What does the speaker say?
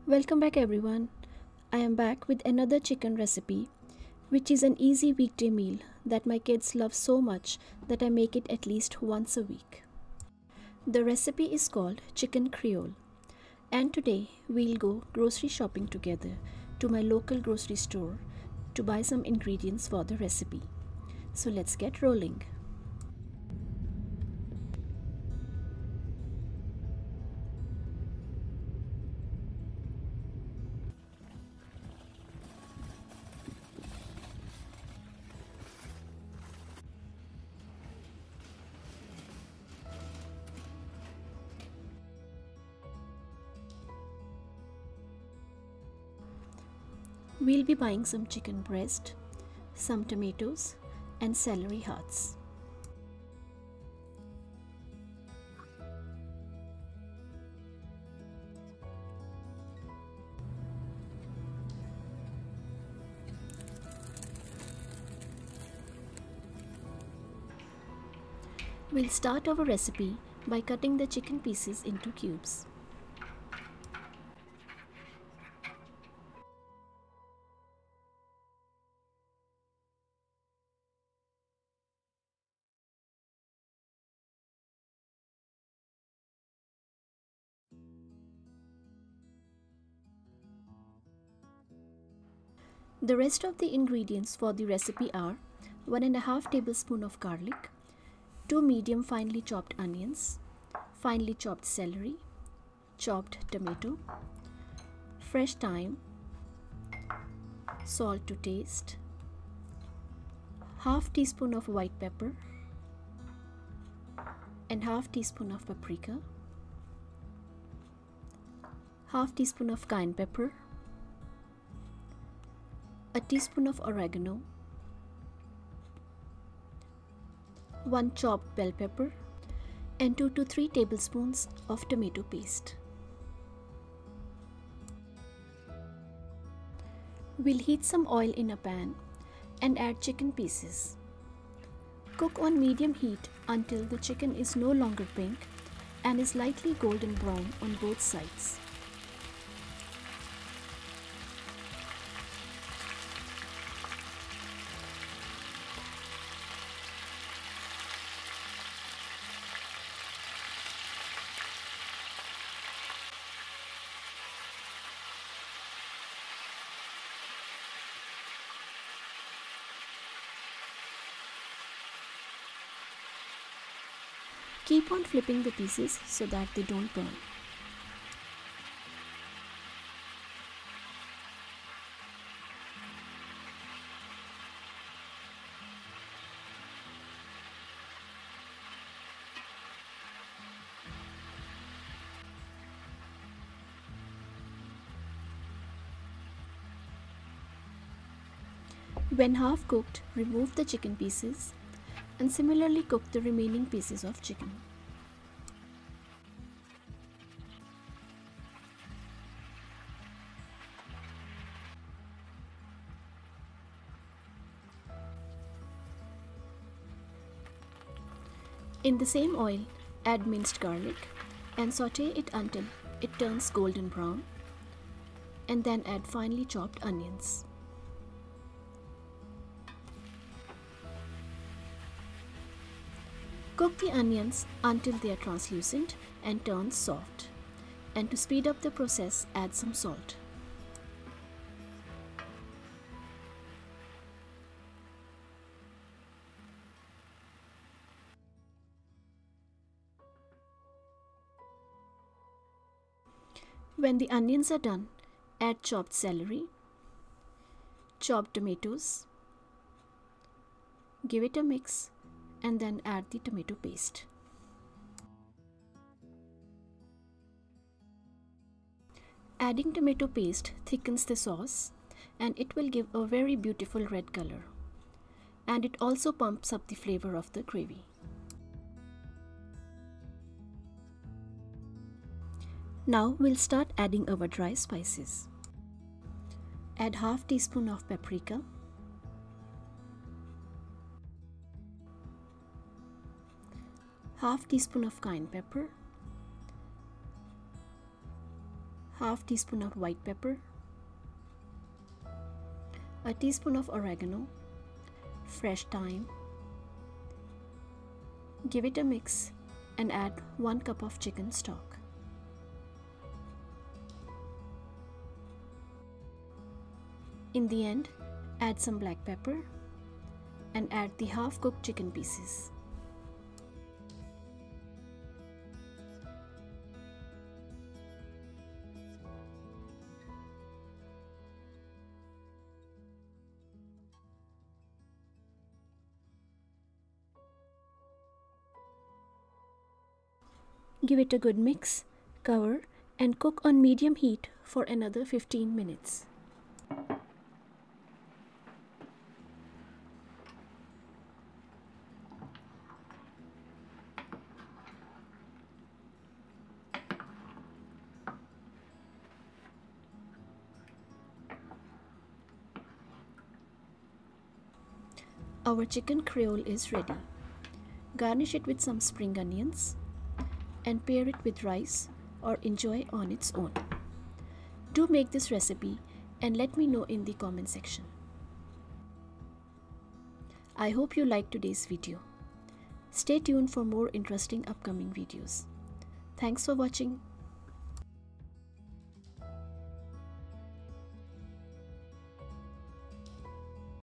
Welcome back everyone. I am back with another chicken recipe, which is an easy weekday meal that my kids love so much that I make it at least once a week. The recipe is called Chicken Creole, and today we'll go grocery shopping together to my local grocery store to buy some ingredients for the recipe. So let's get rolling. We'll be buying some chicken breast, some tomatoes, and celery hearts. We'll start our recipe by cutting the chicken pieces into cubes. The rest of the ingredients for the recipe are 1.5 tablespoons of garlic, 2 medium finely chopped onions, finely chopped celery, chopped tomato, fresh thyme, salt to taste, half teaspoon of white pepper and half teaspoon of paprika, half teaspoon of cayenne pepper, a teaspoon of oregano, 1 chopped bell pepper, and 2 to 3 tablespoons of tomato paste. We'll heat some oil in a pan and add chicken pieces. Cook on medium heat until the chicken is no longer pink and is lightly golden brown on both sides. Keep on flipping the pieces so that they don't burn. When half cooked, remove the chicken pieces and similarly cook the remaining pieces of chicken. In the same oil, add minced garlic and saute it until it turns golden brown, and then add finely chopped onions. Cook the onions until they are translucent and turn soft. And to speed up the process, add some salt. When the onions are done, add chopped celery, chopped tomatoes, give it a mix, and then add the tomato paste. Adding tomato paste thickens the sauce and it will give a very beautiful red color. And it also pumps up the flavor of the gravy. Now we'll start adding our dry spices. Add half teaspoon of paprika, half teaspoon of cayenne pepper, half teaspoon of white pepper, a teaspoon of oregano, fresh thyme. Give it a mix and add 1 cup of chicken stock. In the end, add some black pepper and add the half-cooked chicken pieces. Give it a good mix, cover, and cook on medium heat for another 15 minutes. Our chicken creole is ready. Garnish it with some spring onions and pair it with rice or enjoy on its own. Do make this recipe and let me know in the comment section. I hope you liked today's video. Stay tuned for more interesting upcoming videos. Thanks for watching.